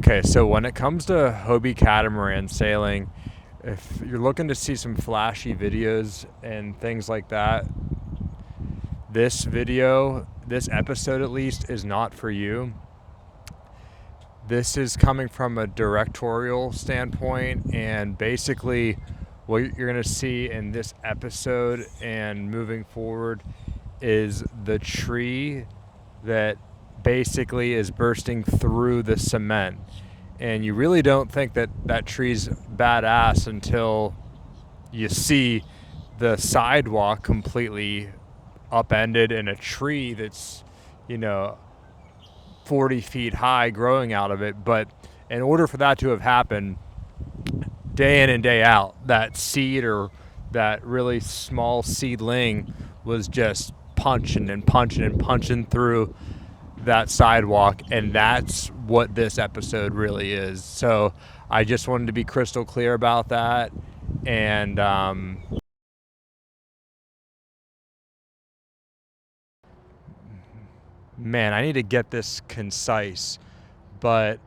Okay, so when it comes to Hobie catamaran sailing, if you're looking to see some flashy videos and things like that, this episode at least, is not for you. This is coming from a directorial standpoint, and basically what you're going to see in this episode and moving forward is the tree that basically is bursting through the cement. And you really don't think that that tree's badass until you see the sidewalk completely upended and a tree that's, 40 feet high growing out of it. But in order for that to have happened, day in and day out, that seed or that really small seedling was just punching and punching and punching through that sidewalk, and that's what this episode really is. So I just wanted to be crystal clear about that. And man, I need to get this concise, but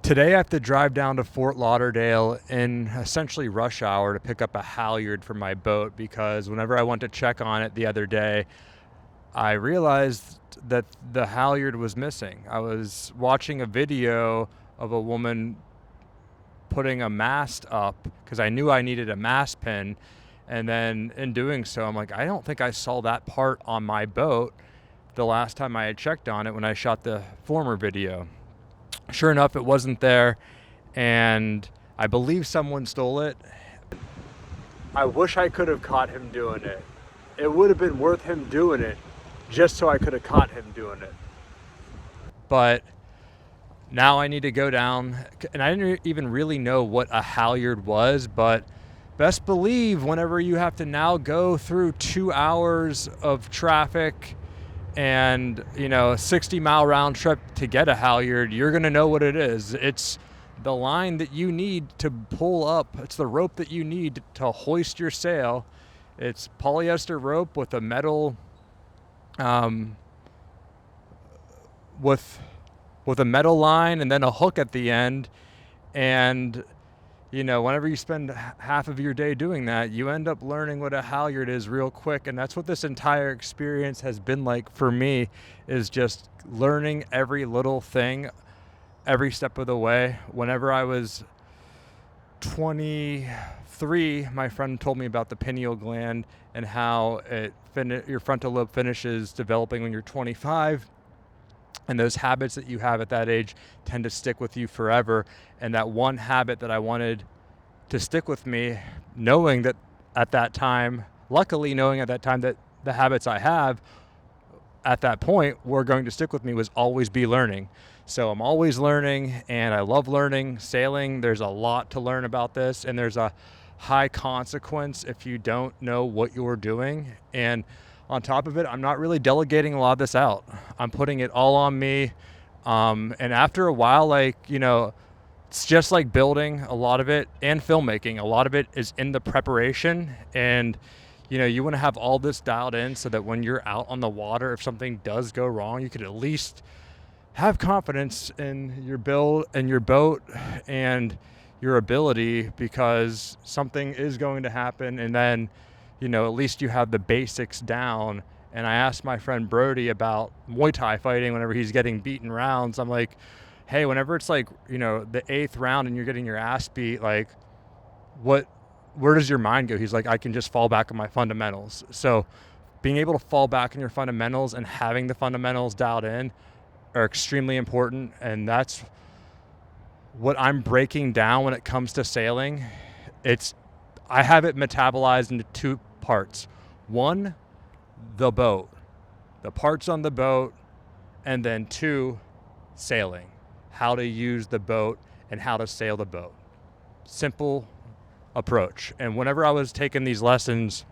today I have to drive down to Fort Lauderdale in essentially rush hour to pick up a halyard for my boat, because whenever I went to check on it the other day, I realized that the halyard was missing. I was watching a video of a woman putting a mast up because I knew I needed a mast pin. And then in doing so, I'm like, I don't think I saw that part on my boat the last time I had checked on it when I shot the former video. Sure enough, it wasn't there, and I believe someone stole it. I wish I could have caught him doing it. It would have been worth him doing it just so I could have caught him doing it. But now I need to go down, and I didn't even really know what a halyard was, but best believe whenever you have to now go through 2 hours of traffic and, a 60-mile round trip to get a halyard, you're going to know what it is. It's the line that you need to pull up. It's the rope that you need to hoist your sail. It's polyester rope with a metal, with a metal line and then a hook at the end. And whenever you spend half of your day doing that, you end up learning what a halyard is real quick. And that's what this entire experience has been like for me, is just learning every little thing, every step of the way. Whenever I was 23, my friend told me about the pineal gland and how your frontal lobe finishes developing when you're 25. And those habits that you have at that age tend to stick with you forever. And that one habit that I wanted to stick with me, knowing that at that time, luckily knowing at that time that the habits I have at that point were going to stick with me, was always be learning. So I'm always learning, and I love learning. Sailing, there's a lot to learn about this, and there's a high consequence if you don't know what you're doing. And on top of it, I'm not really delegating a lot of this out. I'm putting it all on me. And after a while, it's just like building, a lot of it, and filmmaking. A lot of it is in the preparation. And, you want to have all this dialed in so that when you're out on the water, if something does go wrong, you could at least have confidence in your build and your boat and your ability, because something is going to happen. And then, at least you have the basics down. And I asked my friend Brody about Muay Thai fighting whenever he's getting beaten rounds. I'm like, hey, whenever it's the 8th round and you're getting your ass beat, where does your mind go? He's like, I can just fall back on my fundamentals. So being able to fall back on your fundamentals and having the fundamentals dialed in are extremely important. And that's what I'm breaking down when it comes to sailing. I have it metabolized into 2 parts. 1, the boat, the parts on the boat, and then 2, sailing, how to use the boat and how to sail the boat. Simple approach. And whenever I was taking these lessons,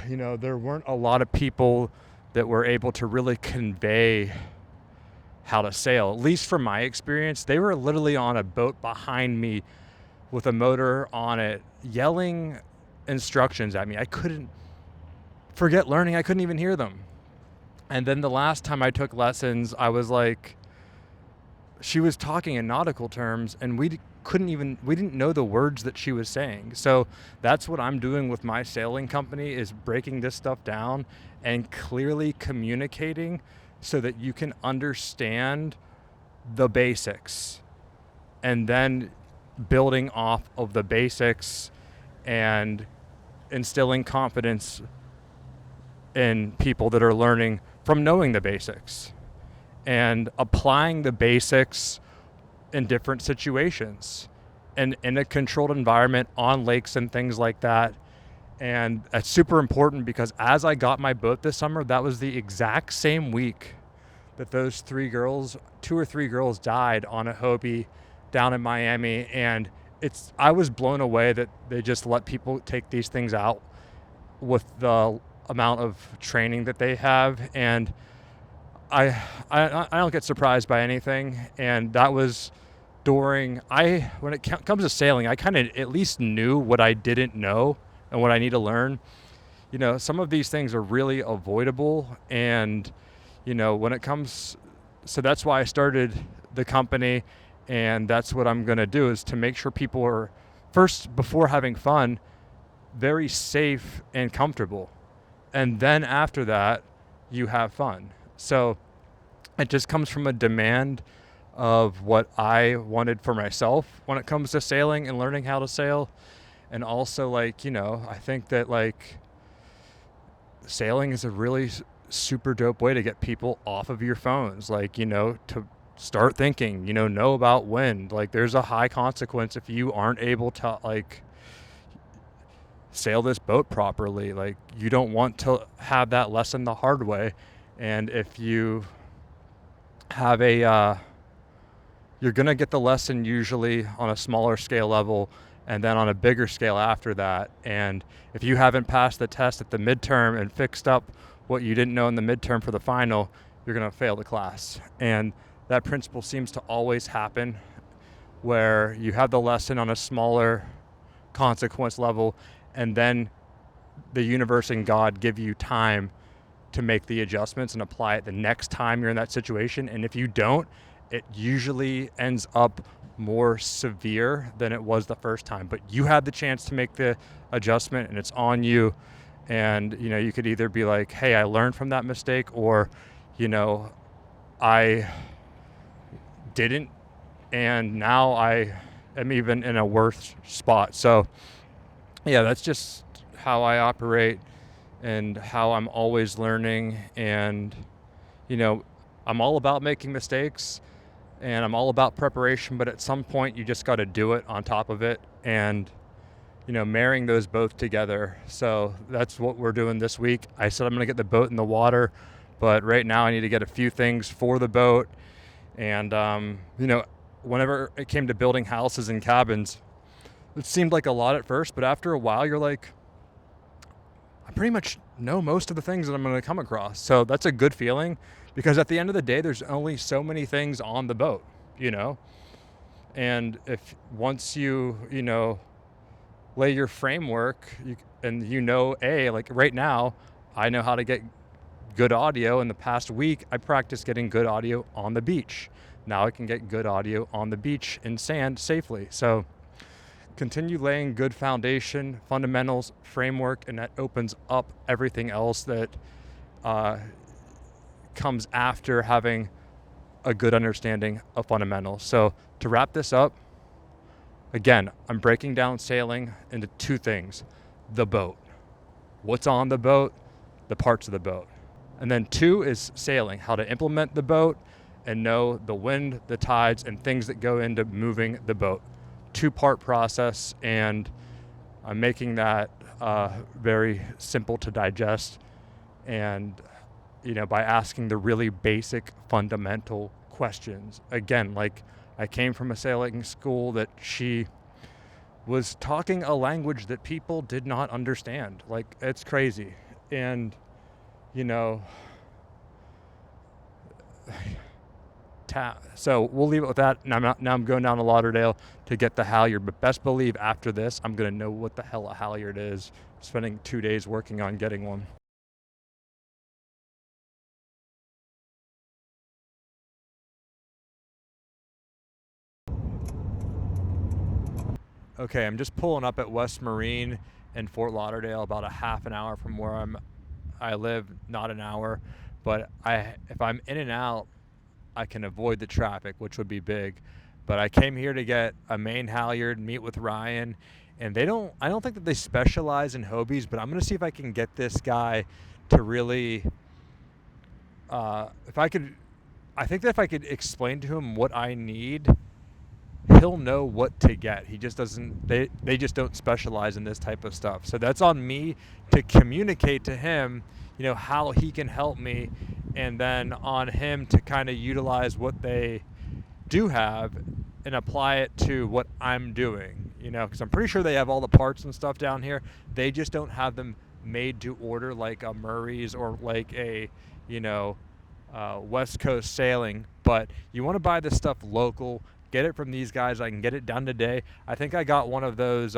there weren't a lot of people that were able to really convey how to sail. At least from my experience, they were literally on a boat behind me with a motor on it, yelling instructions at me. I couldn't even hear them. And then the last time I took lessons, I was like, she was talking in nautical terms, and we didn't know the words that she was saying. So that's what I'm doing with my sailing company, is breaking this stuff down and clearly communicating so that you can understand the basics, and then building off of the basics and instilling confidence in people that are learning from knowing the basics and applying the basics in different situations and in a controlled environment on lakes and things like that. And that's super important, because as I got my boat this summer, that was the exact same week that those 2 or 3 girls died on a Hobie down in Miami. And I was blown away that they just let people take these things out with the amount of training that they have. And I don't get surprised by anything. And that was when it comes to sailing, I kind of at least knew what I didn't know and what I need to learn. Some of these things are really avoidable. And, when it comes, so that's why I started the company. And that's what I'm going to do, is to make sure people are, first, before having fun, very safe and comfortable. And then after that, you have fun. So it just comes from a demand of what I wanted for myself when it comes to sailing and learning how to sail. And also, I think that sailing is a really super dope way to get people off of your phones, to start thinking, know about wind. There's a high consequence if you aren't able to sail this boat properly. You don't want to have that lesson the hard way. And if you have you're going to get the lesson usually on a smaller scale level, and then on a bigger scale after that. And if you haven't passed the test at the midterm and fixed up what you didn't know in the midterm for the final, you're going to fail the class. And that principle seems to always happen, where you have the lesson on a smaller consequence level, and then the universe and God give you time to make the adjustments and apply it the next time you're in that situation. And if you don't, it usually ends up more severe than it was the first time. But you had the chance to make the adjustment, and it's on you. And, you could either be like, hey, I learned from that mistake, or, I didn't, and now I am even in a worse spot. So, yeah, that's just how I operate and how I'm always learning. And, I'm all about making mistakes, and I'm all about preparation, but at some point you just got to do it on top of it, and, marrying those both together. So that's what we're doing this week. I said I'm going to get the boat in the water, but right now I need to get a few things for the boat. And, whenever it came to building houses and cabins, it seemed like a lot at first, but after a while you're like, I pretty much know most of the things that I'm going to come across. So that's a good feeling, because at the end of the day, there's only so many things on the boat, and if once you, lay your framework, and right now, I know how to get good audio. In the past week, I practiced getting good audio on the beach. Now I can get good audio on the beach in sand safely. So continue laying good foundation, fundamentals, framework, and that opens up everything else that comes after having a good understanding of fundamentals. So to wrap this up, again, I'm breaking down sailing into 2 things: the boat, what's on the boat, the parts of the boat. And then 2 is sailing, how to implement the boat and know the wind, the tides, and things that go into moving the boat. 2-part process, and I'm making that very simple to digest, and by asking the really basic fundamental questions. Again, I came from a sailing school that she was talking a language that people did not understand. It's crazy. And so we'll leave it with that. Now I'm going down to Lauderdale to get the Halyard, but best believe after this, I'm going to know what the hell a Halyard is, spending 2 days working on getting one. okay, I'm just pulling up at West Marine in Fort Lauderdale, about a half an hour from where I live, not an hour, but if I'm in and out, I can avoid the traffic, which would be big. But I came here to get a main halyard, meet with Ryan, and I don't think that they specialize in Hobies, but I'm going to see if I can get this guy to really, I think that if I could explain to him what I need, he'll know what to get. He just doesn't, they just don't specialize in this type of stuff. So that's on me to communicate to him, how he can help me, and then on him to kind of utilize what they do have and apply it to what I'm doing, because I'm pretty sure they have all the parts and stuff down here. They just don't have them made to order like a Murray's or like a, West Coast Sailing. But you want to buy this stuff local, get it from these guys. I can get it done today. I think I got one of those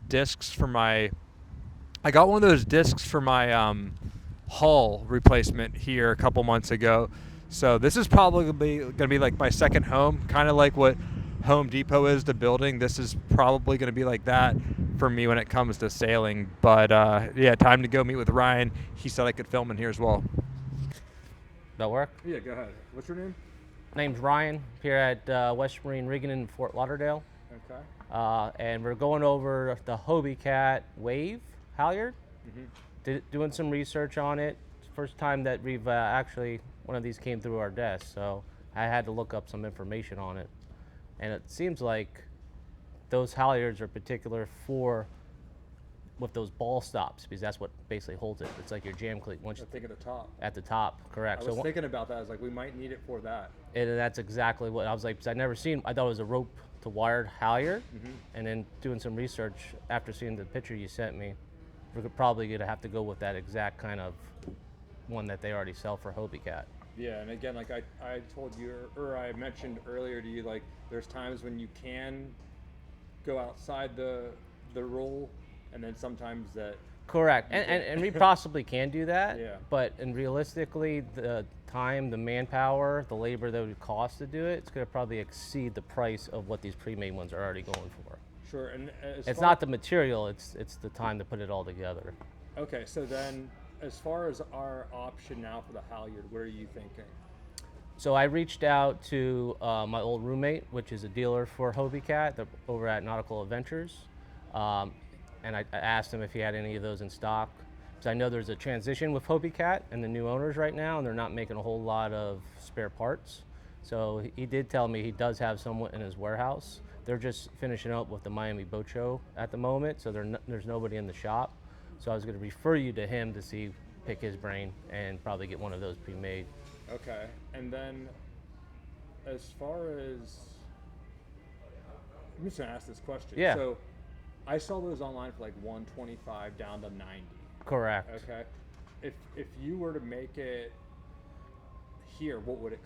discs for my hull replacement here a couple months ago. So this is probably going to be like my second home, kind of like what Home Depot is to building. This is probably going to be like that for me when it comes to sailing. But yeah, time to go meet with Ryan. He said I could film in here as well. That work? Yeah, go ahead. What's your name? Name's Ryan, here at West Marine Rigging in Fort Lauderdale. Okay. And we're going over the Hobie Cat Wave Halyard. Mm-hmm. Doing some research on it. It's the first time that we've actually, one of these came through our desk, so I had to look up some information on it. And it seems like those halyards are particular for with those ball stops, because that's what basically holds it. It's like your jam cleat. I think at the top. At the top, correct. I was thinking about that. I was like, we might need it for that. And that's exactly what I was like, because I thought it was a rope to wired halyard. Mm-hmm. And then doing some research after seeing the picture you sent me, we're probably going to have to go with that exact kind of one that they already sell for Hobie Cat. Yeah, and again, like I told you, or I mentioned earlier to you, like there's times when you can go outside the roll, and then sometimes that. Correct, and we possibly can do that. Yeah. But realistically, the time, the manpower, the labor that it would cost to do it, it's going to probably exceed the price of what these pre-made ones are already going for. Sure, and it's not the material; it's the time to put it all together. Okay, so then, as far as our option now for the halyard, what are you thinking? So I reached out to my old roommate, which is a dealer for Hobie Cat over at Nautical Adventures, and I asked him if he had any of those in stock, because I know there's a transition with Hobie Cat and the new owners right now, and they're not making a whole lot of spare parts. So he did tell me he does have some in his warehouse. They're just finishing up with the Miami Boat Show at the moment, so there's nobody in the shop. So I was going to refer you to him to pick his brain and probably get one of those pre-made. Okay, and then as far as, I'm just going to ask this question. Yeah. So I saw those online for like $125 down to $90. Correct. Okay. If you were to make it here, what would it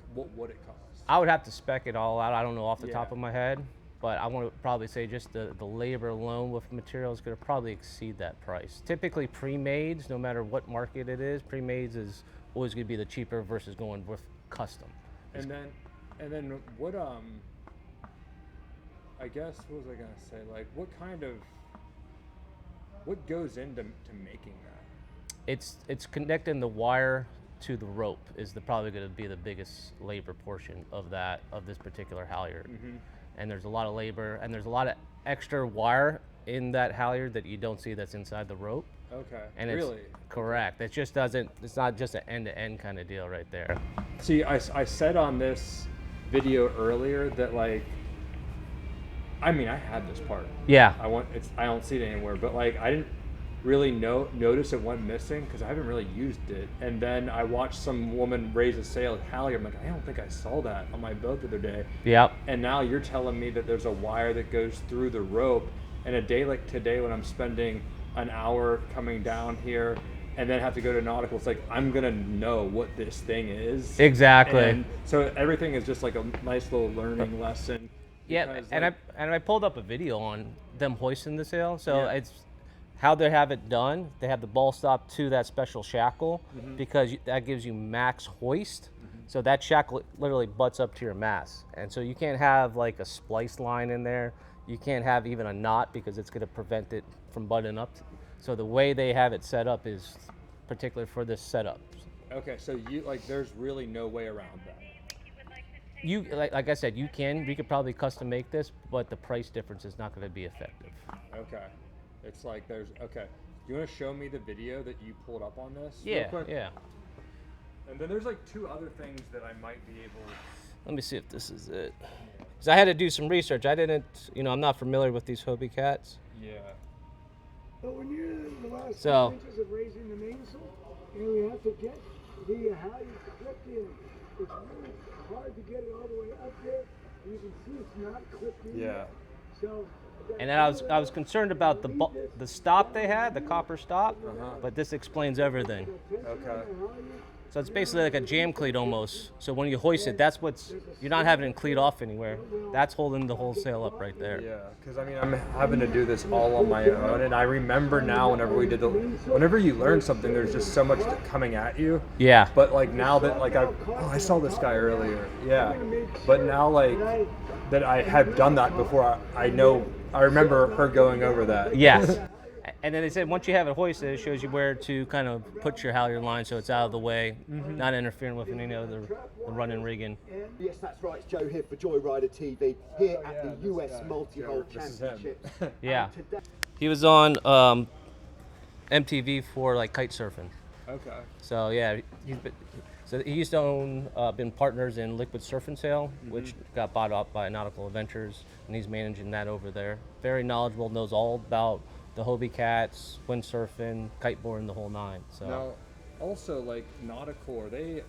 cost? I would have to spec it all out. I don't know off the top Yeah. of my head, but I want to probably say just the labor alone with material is going to probably exceed that price. Typically pre-mades, no matter what market it is, pre-mades is always going to be the cheaper versus going with custom. And then what I guess, what was I gonna say? Like, what goes into making that? It's connecting the wire to the rope is probably going to be the biggest labor portion of this particular halyard. Mm-hmm. And there's a lot of labor, and there's a lot of extra wire in that halyard that you don't see that's inside the rope. Okay. And really? Correct. It just doesn't. It's not just an end-to-end kind of deal right there. See, I said on this video earlier that, like, I mean, I had this part. Yeah. I don't see it anywhere, but like I didn't really notice it went missing because I haven't really used it. And then I watched some woman raise a sail at Halyard. I'm like, I don't think I saw that on my boat the other day. Yep. And now you're telling me that there's a wire that goes through the rope. And a day like today, when I'm spending an hour coming down here and then have to go to nautical, it's like I'm gonna know what this thing is. Exactly. And so everything is just like a nice little learning lesson. Yeah, and I pulled up a video on them hoisting the sail. So Yeah. it's how they have it done. They have the ball stop to that special shackle because that gives you max hoist. So that shackle literally butts up to your mast, and so you can't have like a splice line in there. you can't have even a knot because it's going to prevent it from buttoning up. So the way they have it set up is particular for this setup. Okay, so there's really no way around that. You like I said, we could probably custom make this, but the price difference is not going to be effective. Okay, it's like there's okay. Do you want to show me the video that you pulled up on this? Yeah, real quick? yeah. And then there's like 2 other things that I might be able. Let me see if this is it. Because I had to do some research. I didn't, I'm not familiar with these Hobie cats. Yeah. But when you're in the last So- 6 inches of raising the mainsail, and we have to get the halyard clipped in, it's really hard to get it all the way up there. And you can see it's not clipped in. Yeah. Yet. So. And then I was concerned about the stop they had, the copper stop, but this explains everything. Okay. So it's basically like a jam cleat almost. So when you hoist it, you're not having it cleat off anywhere. That's holding the whole sail up right there. Yeah, because I mean, I'm having to do this all on my own, and I remember now whenever you learn something, there's just so much coming at you. Yeah. But like now that I saw this guy earlier. Yeah. But now like that I have done that before, I remember her going over that. Yes. And then they said once you have it hoisted, it shows you where to kind of put your halyard line so it's out of the way, not interfering with any of the running rigging. Yes, that's right. It's Joe here for Joyrider TV, here at the US Multi-Hull This is him. Championships. Yeah. He was on MTV for like kite surfing. Okay. So yeah, he used to own, been partners in Liquid Surf and Sail, which got bought up by Nautical Adventures, and he's managing that over there. Very knowledgeable, knows all about the Hobie cats, windsurfing, kiteboarding, the whole 9. So Now, also like Nautical, are they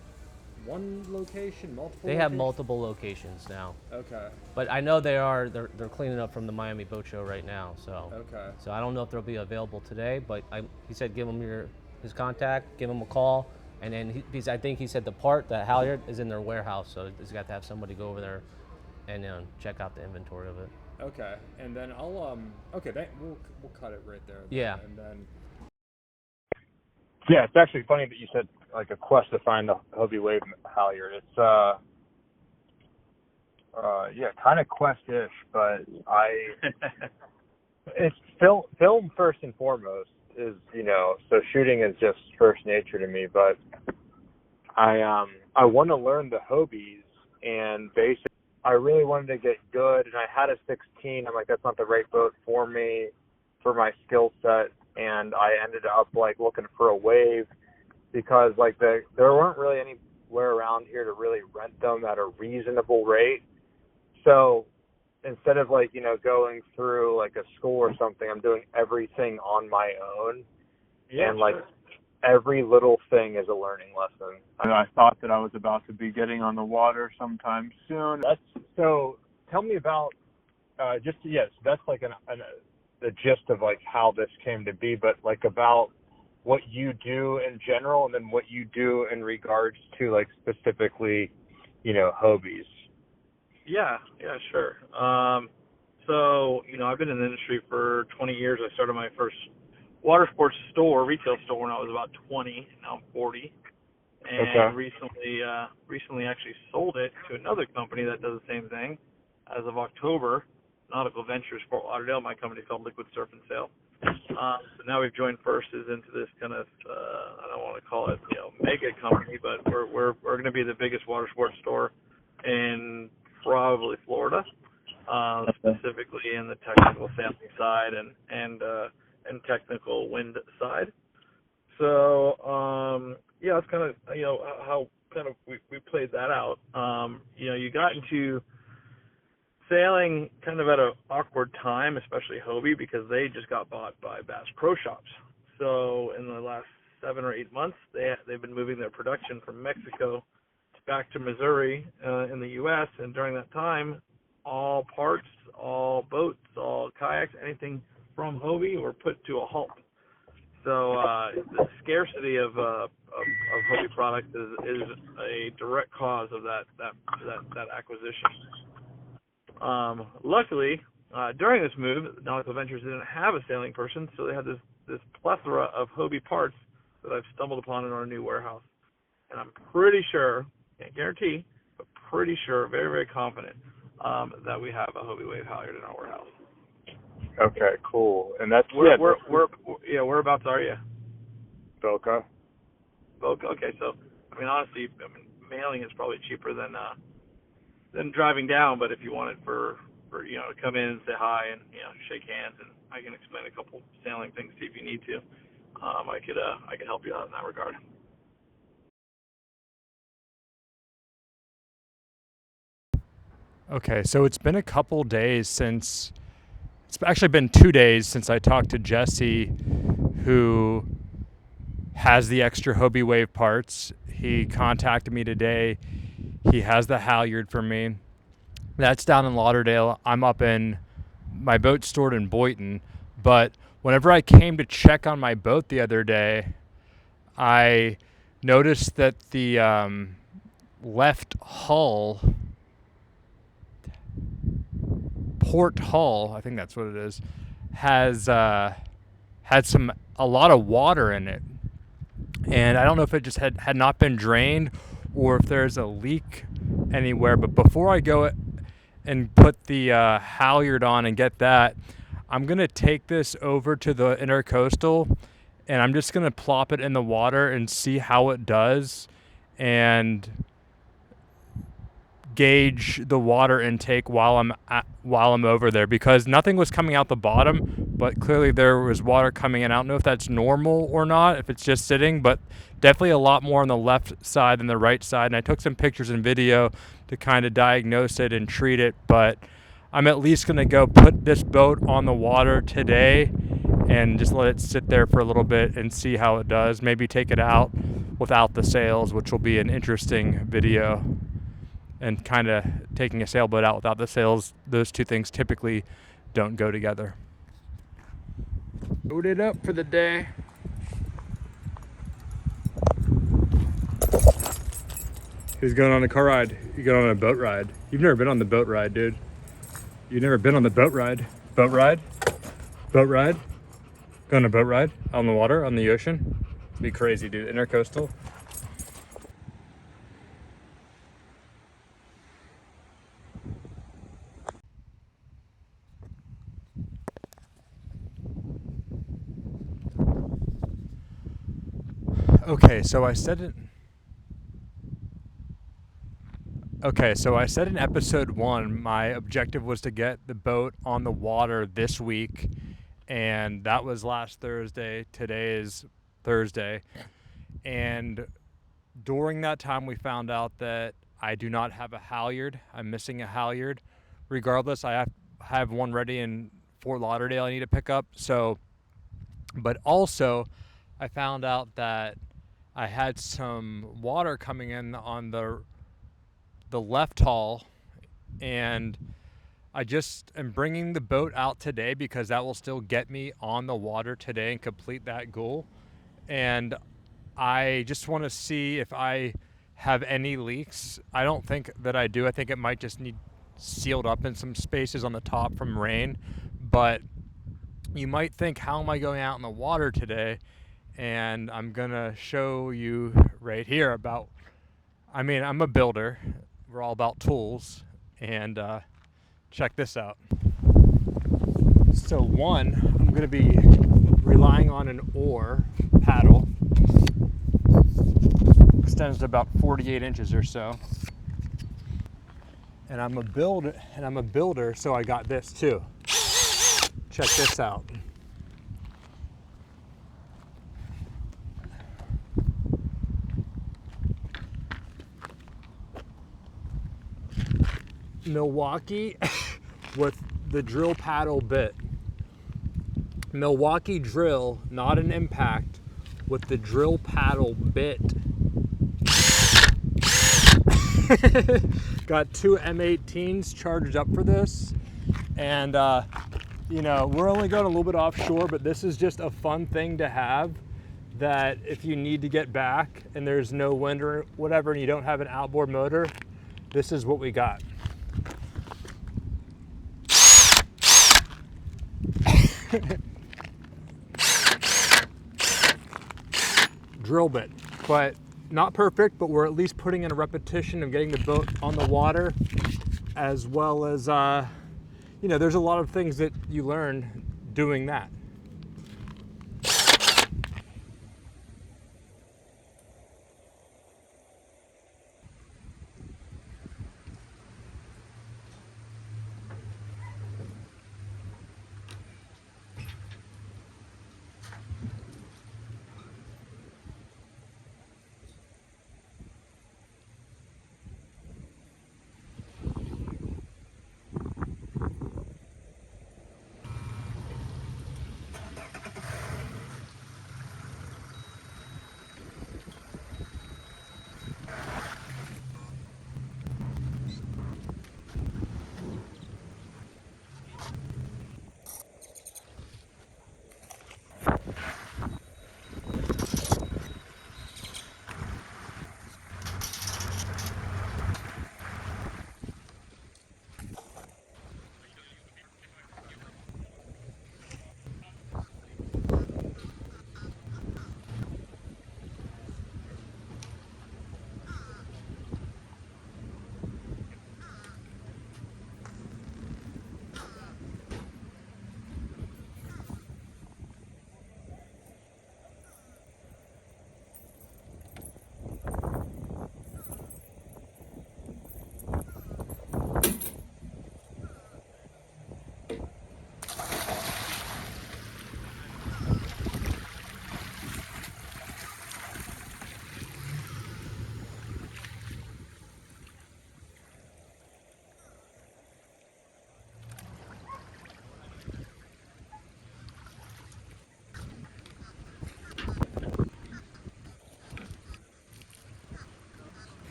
one location, multiple? they have locations? multiple locations now. Okay. But I know they're cleaning up from the Miami Boat Show right now. So Okay. So I don't know if they'll be available today, but he said give him his contact, give him a call, and then I think he said the halyard is in their warehouse, so he's got to have somebody go over there and check out the inventory of it. Okay, and then I'll we'll cut it right there. Yeah. And then. Yeah, it's actually funny that you said like a quest to find the Hobie Wave halyard. It's kind of quest-ish, but it's film first and foremost is so shooting is just first nature to me. But I want to learn the Hobies, and basically I really wanted to get good, and I had a 16. I'm like, that's not the right boat for me, for my skill set, and I ended up like looking for a wave because like there weren't really anywhere around here to really rent them at a reasonable rate. So instead of like going through like a school or something, I'm doing everything on my own, and like every little thing is a learning lesson. I thought that I was about to be getting on the water sometime soon. So tell me about that's like the gist of like how this came to be, but like about what you do in general, and then what you do in regards to like specifically, Hobies. Yeah, sure. So, I've been in the industry for 20 years. I started my first water sports retail store when I was about 20. Now I'm 40. And recently actually sold it to another company that does the same thing. As of October, Nautical Ventures, Fort Lauderdale, my company is called Liquid Surf and Sail. So now we've joined forces into this kind of, I don't want to call it, mega company, but we're going to be the biggest water sports store in probably Florida, specifically in the technical sailing side and technical wind side. So that's kind of how kind of we played that out. You got into sailing kind of at an awkward time, especially Hobie, because they just got bought by Bass Pro Shops. So in the last 7 or 8 months, they've been moving their production from Mexico back to Missouri in the U.S. And during that time, all parts, all boats, all kayaks, anything from Hobie were put to a halt. So the scarcity of Hobie products is a direct cause of that acquisition. Luckily, during this move, Nautical Ventures didn't have a sailing person, so they had this plethora of Hobie parts that I've stumbled upon in our new warehouse. And I'm pretty sure, can't guarantee, but pretty sure, very, very confident that we have a Hobie Wave halyard in our warehouse. Okay, cool. And that's Whereabouts are you? Boca. Boca. Okay, so I mean, honestly, mailing is probably cheaper than driving down. But if you wanted for to come in and say hi and shake hands, and I can explain a couple sailing things to you if you need to. I could help you out in that regard. Okay, so it's been a couple days since, it's actually been 2 days since I talked to Jesse, who has the extra Hobie Wave parts. He contacted me today. He has the Halyard for me. That's down in Lauderdale. I'm up in, my boat's stored in Boynton. But whenever I came to check on my boat the other day, I noticed that the left hull, port hull, I think that's what it is, has had a lot of water in it. And I don't know if it just had not been drained or if there's a leak anywhere. But before I go and put the Halyard on and get that, I'm going to take this over to the intercoastal and I'm just going to plop it in the water and see how it does and gauge the water intake while I'm over there, because nothing was coming out the bottom, but clearly there was water coming in. I don't know if that's normal or not, if it's just sitting, but definitely a lot more on the left side than the right side. And I took some pictures and video to kind of diagnose it and treat it, but I'm at least going to go put this boat on the water today and just let it sit there for a little bit and see how it does. Maybe take it out without the sails, which will be an interesting video. And kind of taking a sailboat out without the sails, those two things typically don't go together. Loaded up for the day. Who's going on a car ride? You going on a boat ride? You've never been on the boat ride, dude. You've never been on the boat ride. Boat ride? Boat ride? Going on a boat ride? On the water? On the ocean? It'd be crazy, dude. Intercoastal. Okay, so I said in episode 1, my objective was to get the boat on the water this week, and that was last Thursday. Today is Thursday, and during that time we found out that I do not have a Halyard. I'm missing a Halyard. Regardless, I have one ready in Fort Lauderdale I need to pick up. But also I found out that I had some water coming in on the left hull, and I just am bringing the boat out today because that will still get me on the water today and complete that goal. And I just want to see if I have any leaks. I don't think that I do. I think it might just need sealed up in some spaces on the top from rain. But you might think, how am I going out in the water today? And I'm going to show you right here I'm a builder. We're all about tools. And check this out. So one, I'm going to be relying on an oar paddle. Extends to about 48 inches or so. And I'm a builder, so I got this too. Check this out. Milwaukee with the drill paddle bit. Milwaukee drill, not an impact, with the drill paddle bit. Got 2 M18s charged up for this, and we're only going a little bit offshore, but this is just a fun thing to have, that if you need to get back and there's no wind or whatever and you don't have an outboard motor, this is what we got. Drill bit, but not perfect, but we're at least putting in a repetition of getting the boat on the water, as well as there's a lot of things that you learn doing that.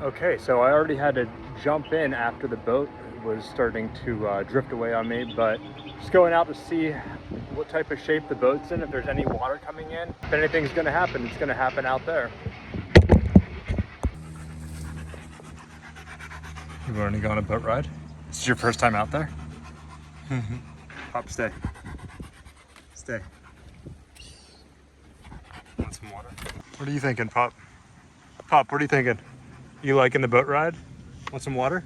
Okay, so I already had to jump in after the boat was starting to drift away on me, but just going out to see what type of shape the boat's in, if there's any water coming in. If anything's gonna happen, it's gonna happen out there. You want to go on a boat ride? This is your first time out there? Pop, stay. Stay. Want some water? What are you thinking, Pop? Pop, what are you thinking? You liking the boat ride? Want some water?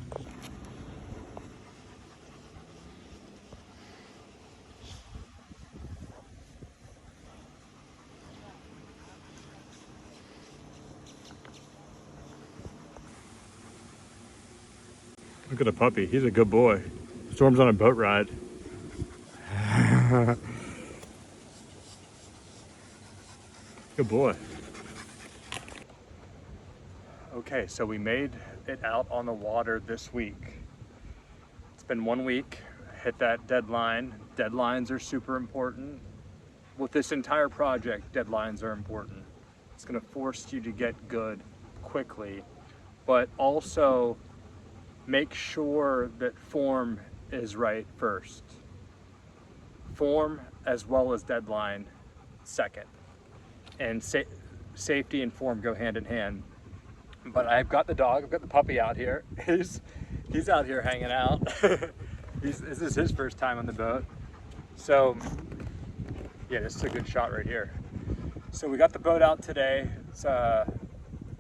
Look at the puppy. He's a good boy. Storm's on a boat ride. Good boy. Okay, so we made it out on the water this week. It's been 1 week, hit that deadline. Deadlines are super important. With this entire project, deadlines are important. It's gonna force you to get good quickly, but also make sure that form is right first. Form as well as deadline second. And safety and form go hand in hand. But I've got the dog, I've got the puppy out here. He's out here hanging out. This is his first time on the boat. So yeah, this is a good shot right here. So we got the boat out today. It's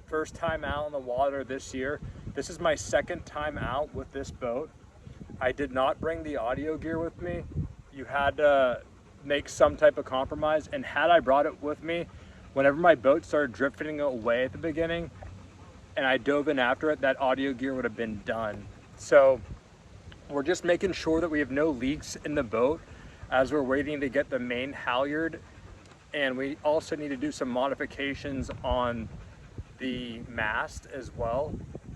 first time out on the water this year. This is my second time out with this boat. I did not bring the audio gear with me. You had to make some type of compromise, and had I brought it with me, whenever my boat started drifting away at the beginning and I dove in after it, that audio gear would have been done. So we're just making sure that we have no leaks in the boat as we're waiting to get the main halyard, and we also need to do some modifications on the mast as well.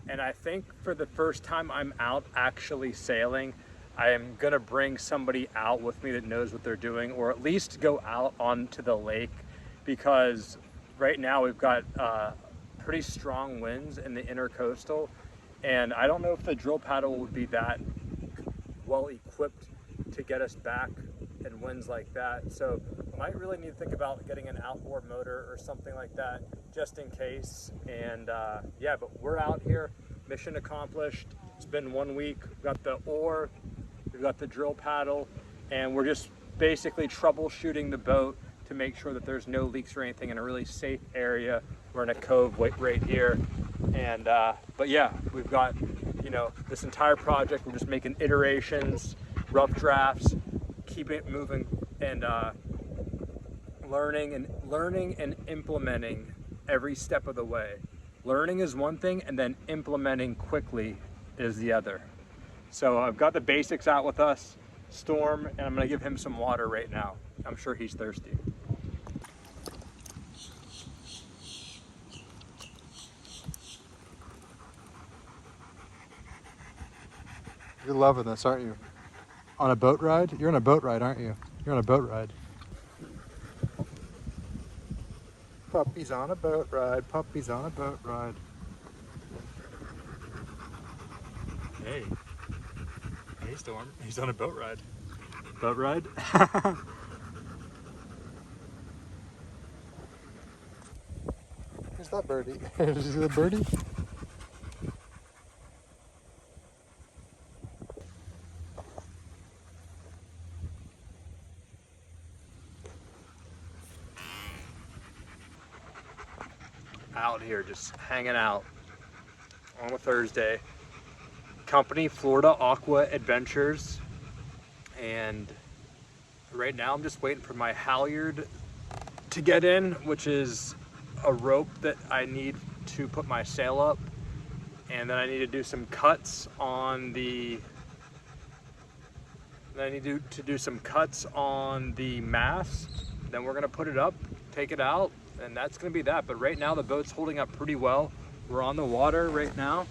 And I think for the first time I'm out actually sailing, I am gonna bring somebody out with me that knows what they're doing, or at least go out onto the lake, because right now we've got pretty strong winds in the intercoastal, and I don't know if the drill paddle would be that well equipped to get us back in winds like that. So might really need to think about getting an outboard motor or something like that just in case. And yeah, but we're out here, mission accomplished. It's been 1 week. We've got the oar, we've got the drill paddle, and we're just basically troubleshooting the boat to make sure that there's no leaks or anything in a really safe area We're in a cove right here. And, but yeah, we've got, you know, this entire project, we're just making iterations, rough drafts, keep it moving, and learning and implementing every step of the way. Learning is one thing, and then implementing quickly is the other. So I've got the basics out with us, Storm, and I'm gonna give him some water right now. I'm sure he's thirsty. You're loving this, aren't you? On a boat ride? You're on a boat ride, aren't you? You're on a boat ride. Puppy's on a boat ride. Puppy's on a boat ride. Hey. Hey, Storm. He's on a boat ride. Boat ride? Where's that birdie? Did you see the birdie? Out here just hanging out on a Thursday. Company Florida Aqua Adventures, and right now I'm just waiting for my halyard to get in, which is a rope that I need to put my sail up, and then I need to do some cuts on the mast. Then we're gonna put it up, take it out, and that's gonna be that. But right now the boat's holding up pretty well. We're on the water right now,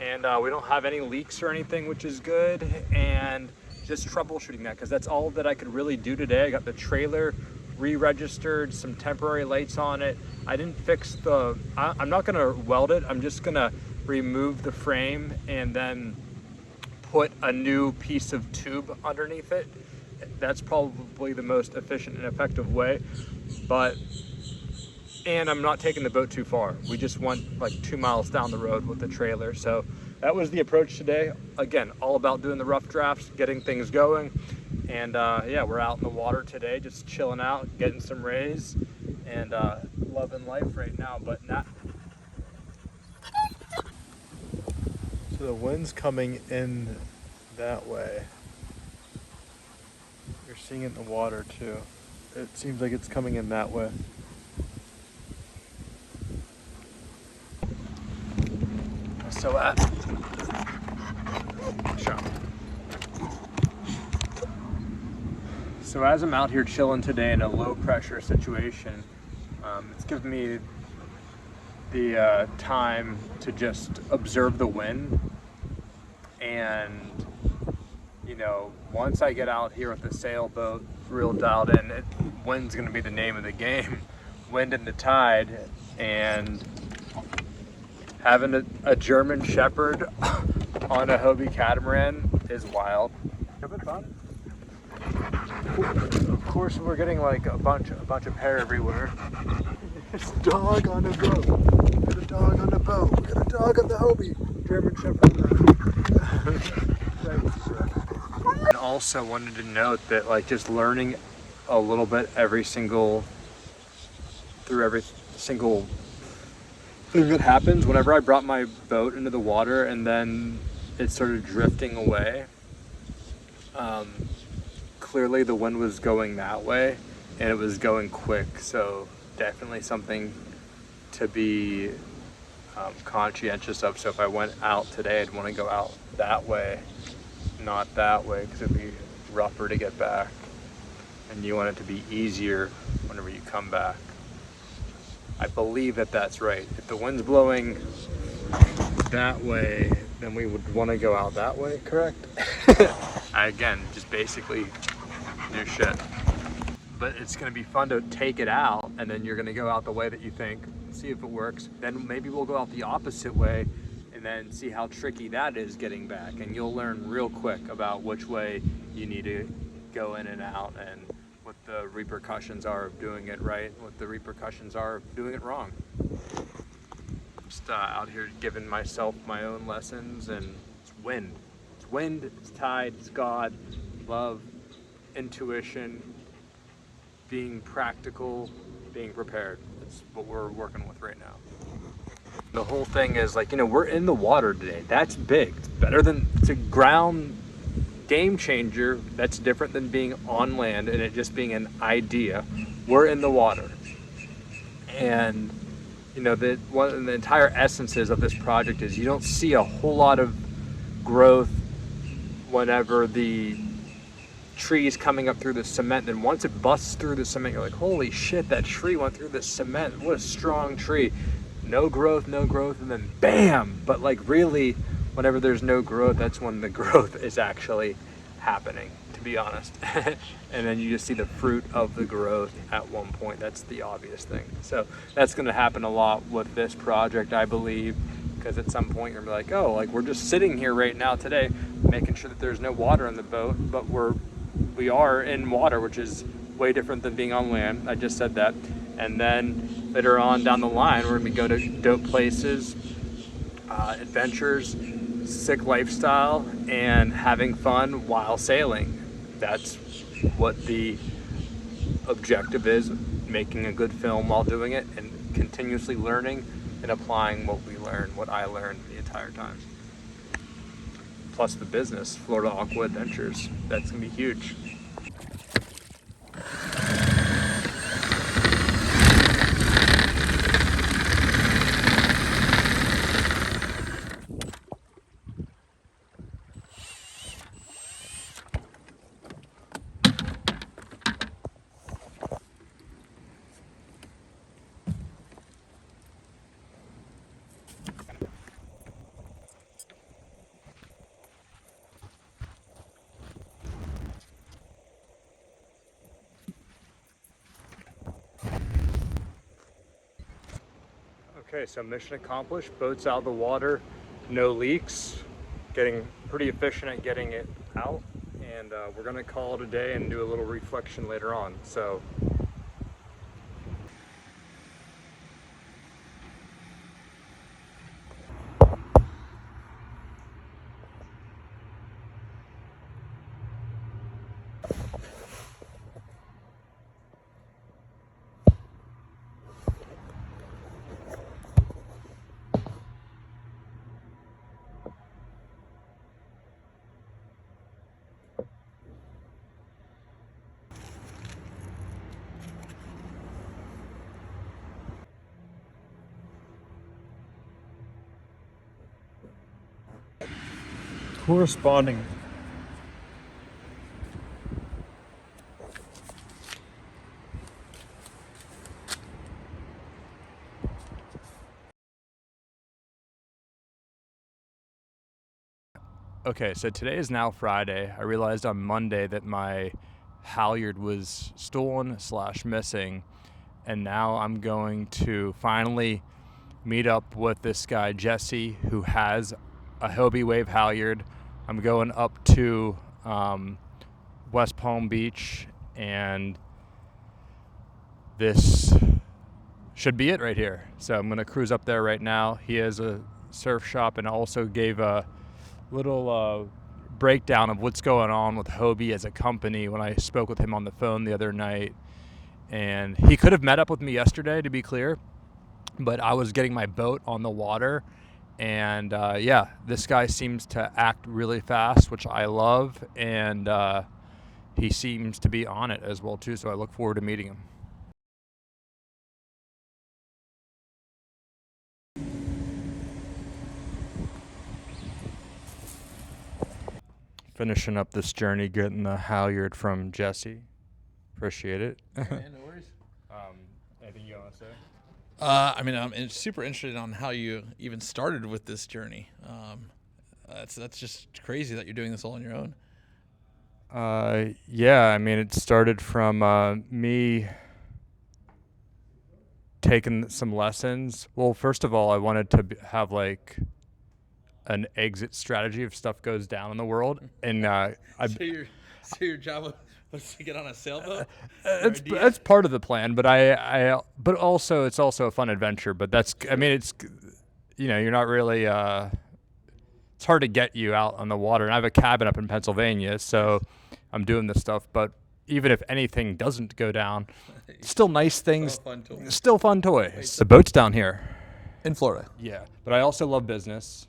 and we don't have any leaks or anything, which is good. And just troubleshooting that, because that's all that I could really do today. I got the trailer re-registered, some temporary lights on it. I didn't fix the, I'm not gonna weld it. I'm just gonna remove the frame and then put a new piece of tube underneath it. That's probably the most efficient and effective way. And I'm not taking the boat too far. We just went like 2 miles down the road with the trailer. So that was the approach today. Again, all about doing the rough drafts, getting things going. And yeah, we're out in the water today, just chilling out, getting some rays, and loving life right now, but not. So the wind's coming in that way. You're seeing it in the water too. It seems like it's coming in that way. So as I'm out here chilling today in a low pressure situation, it's given me the time to just observe the wind. And you know, once I get out here with the sailboat real dialed in, wind's gonna be the name of the game. Wind and the tide, and having a German Shepherd on a Hobie catamaran is wild. Have it fun? Of course, we're getting like a bunch of hair everywhere. There's a dog on the boat. We got a dog on the boat. We got a dog on the Hobie. German Shepherd. And also wanted to note that like just learning a little bit through every single thing that happens. Whenever I brought my boat into the water and then it started drifting away, clearly the wind was going that way and it was going quick, so definitely something to be conscientious of. So if I went out today, I'd want to go out that way, not that way, because it'd be rougher to get back, and you want it to be easier whenever you come back. I believe that that's right. If the wind's blowing that way, then we would want to go out that way, correct? Again, just basically new shit. But it's going to be fun to take it out, and then you're going to go out the way that you think, see if it works. Then maybe we'll go out the opposite way and then see how tricky that is getting back. And you'll learn real quick about which way you need to go in and out, and what the repercussions are of doing it right, what the repercussions are of doing it wrong. Just out here giving myself my own lessons, and it's wind. It's wind, it's tide, it's God, love, intuition, being practical, being prepared. That's what we're working with right now. The whole thing is like, we're in the water today. That's big. It's better than, it's a ground game changer. That's different than being on land and it just being an idea. We're in the water. And, one of the entire essences of this project is you don't see a whole lot of growth whenever the trees coming up through the cement. Then once it busts through the cement, you're like, holy shit, that tree went through the cement. What a strong tree. No growth, and then bam. But like really, whenever there's no growth, that's when the growth is actually happening, to be honest. And then you just see the fruit of the growth at one point. That's the obvious thing. So that's going to happen a lot with this project, I believe, because at some point you're like, oh, like we're just sitting here right now today, making sure that there's no water in the boat, but we are in water, which is way different than being on land. I just said that. And then later on down the line, we're going to go to dope places, adventures, sick lifestyle, and having fun while sailing. That's what the objective is, making a good film while doing it and continuously learning and applying what I learned the entire time. Plus the business, Florida Aqua Adventures. That's going to be huge. Okay, so mission accomplished. Boat's out of the water, no leaks. Getting pretty efficient at getting it out. And we're gonna call it a day and do a little reflection later on. So. Corresponding. Okay, so today is now Friday. I realized on Monday that my Halyard was stolen / missing, and now I'm going to finally meet up with this guy Jesse, who has a Hobie Wave Halyard. I'm going up to West Palm Beach, and this should be it right here. So I'm gonna cruise up there right now. He has a surf shop and also gave a little breakdown of what's going on with Hobie as a company when I spoke with him on the phone the other night. And he could have met up with me yesterday, to be clear, but I was getting my boat on the water. And yeah, this guy seems to act really fast, which I love. And he seems to be on it as well, too. So I look forward to meeting him. Finishing up this journey, getting the Halyard from Jesse. Appreciate it. Yeah, no worries. Anything you want to say? I mean, I'm super interested on how you even started with this journey. That's just crazy that you're doing this all on your own. Yeah, I mean, it started from me taking some lessons. Well, first of all, I wanted to have like an exit strategy if stuff goes down in the world, and So your job was to get on a sailboat. That's part of the plan, but but also it's also a fun adventure. But it's you're not really. It's hard to get you out on the water, and I have a cabin up in Pennsylvania, so I'm doing this stuff. But even if anything doesn't go down, still nice things, fun toy. still fun toys. The boat's down here. In Florida. Yeah, but I also love business,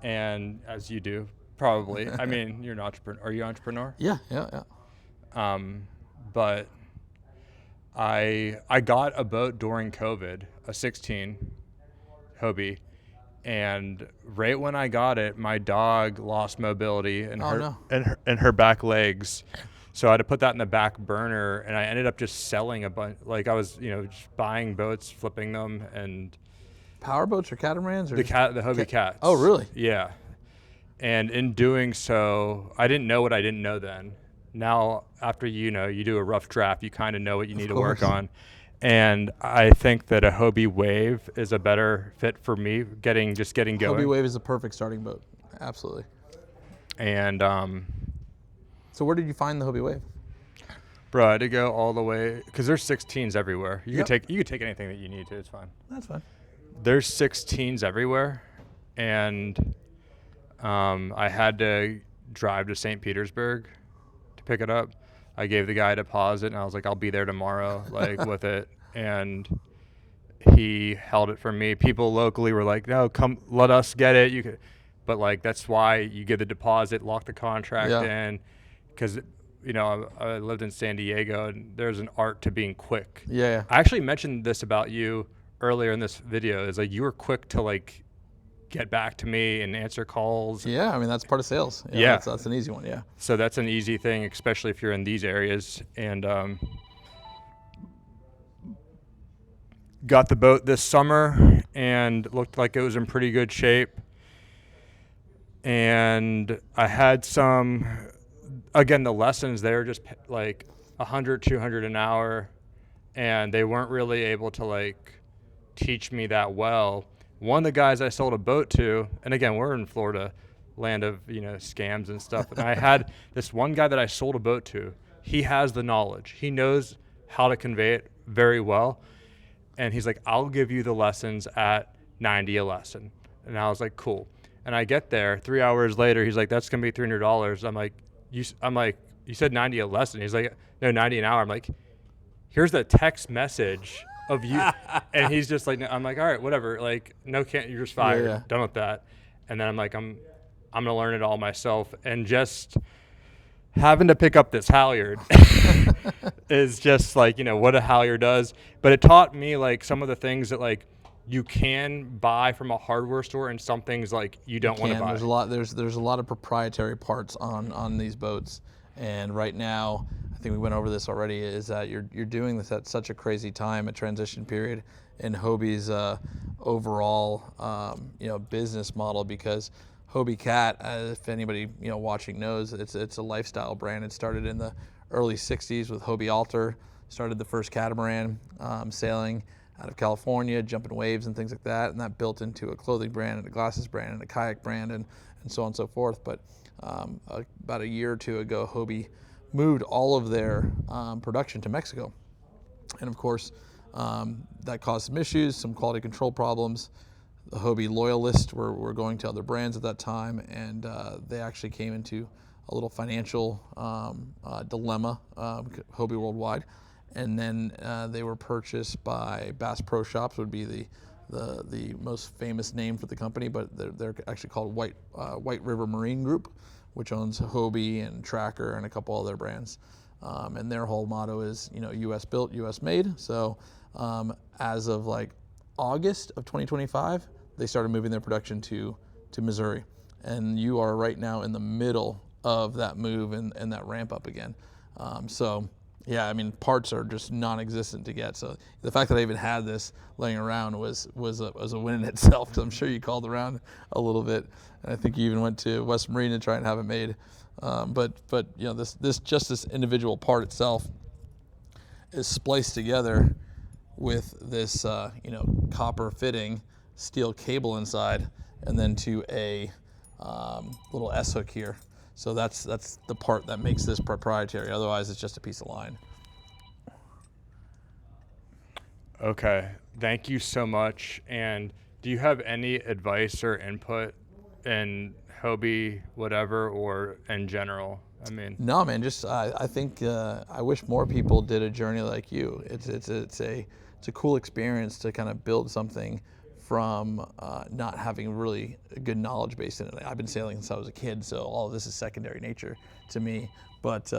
and as you do, probably. I mean, you're an entrepreneur. Are you an entrepreneur? Yeah. But I got a boat during COVID, a 16 Hobie, and right when I got it, my dog lost mobility in in her back legs. So I had to put that in the back burner, and I ended up just selling a bunch. Like I was, just buying boats, flipping them, and Power boats or catamarans? Or the Hobie cats. Oh, really? Yeah. And in doing so, I didn't know what I didn't know then. Now, after you do a rough draft, you kind of know what you need to work on. And I think that a Hobie Wave is a better fit for me, getting going. Hobie Wave is a perfect starting boat. Absolutely. And so where did you find the Hobie Wave? bro, I had to go all the way because there's 16s everywhere. You could take anything that you need to. It's fine. That's fine. There's 16s everywhere, and I had to drive to St. Petersburg to pick it up. I gave the guy a deposit, and I was like, I'll be there tomorrow, with it. And he held it for me. People locally were like, no, come, let us get it. You could, but that's why you give the deposit, lock the contract in, because I lived in San Diego, and there's an art to being quick. Yeah. I actually mentioned this about you earlier in this video. Is you were quick to get back to me and answer calls. Yeah, I mean that's part of sales. Yeah. That's an easy one. Yeah. So that's an easy thing, especially if you're in these areas. And got the boat this summer and looked like it was in pretty good shape. And I had the lessons, they were just 100, 200 an hour, and they weren't really able to teach me that well. One of the guys I sold a boat to, and again, we're in Florida, land of, scams and stuff. And I had this one guy that I sold a boat to. He has the knowledge. He knows how to convey it very well. And he's like, I'll give you the lessons at $90 a lesson. And I was like, cool. And I get there 3 hours later. He's like, that's going to be $300. I'm like, you said $90 a lesson. He's like, no, $90 an hour. I'm like, here's the text message of you. And he's just like, I'm like, all right, whatever. No, you're just fired. Yeah. Done with that. And then I'm like, I'm going to learn it all myself. And just having to pick up this Halyard is just what a Halyard does. But it taught me some of the things that you can buy from a hardware store, and some things you don't want to buy. There's a lot of proprietary parts on these boats. And right now, I think we went over this already, is that you're doing this at such a crazy time, a transition period in Hobie's overall business model, because Hobie Cat, if anybody watching knows, it's a lifestyle brand. It started in the early 60s with Hobie Alter, started the first catamaran sailing out of California, jumping waves and things like that, and that built into a clothing brand and a glasses brand and a kayak brand and so on and so forth. But about a year or two ago, Hobie moved all of their production to Mexico. And of course, that caused some issues, some quality control problems. The Hobie loyalists were going to other brands at that time, and they actually came into a little financial dilemma, Hobie Worldwide. And then they were purchased by Bass Pro Shops, would be the most famous name for the company, but they're actually called White River Marine Group, which owns Hobie and Tracker and a couple other brands. And their whole motto is, U.S. built, U.S. made. So as of August of 2025, they started moving their production to Missouri. And you are right now in the middle of that move and that ramp up again. Yeah, I mean, parts are just non-existent to get. So the fact that I even had this laying around was a win in itself. So I'm sure you called around a little bit, and I think you even went to West Marine to try and have it made. But this individual part itself is spliced together with this copper fitting, steel cable inside, and then to a little S hook here. So that's the part that makes this proprietary. Otherwise, it's just a piece of line. Okay, thank you so much. And do you have any advice or input in Hobie, whatever, or in general? I mean, No, man. Just I think I wish more people did a journey like you. It's a cool experience to kind of build something from not having really a good knowledge base in it. I've been sailing since I was a kid, so all of this is secondary nature to me. But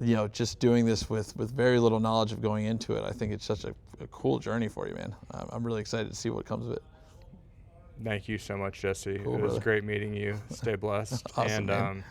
you know, just doing this with very little knowledge of going into it, I think it's such a cool journey for you, man. I'm really excited to see what comes of it. thank you so much, Jesse. Cool, it was brother. great meeting you. Stay blessed. Awesome, and man.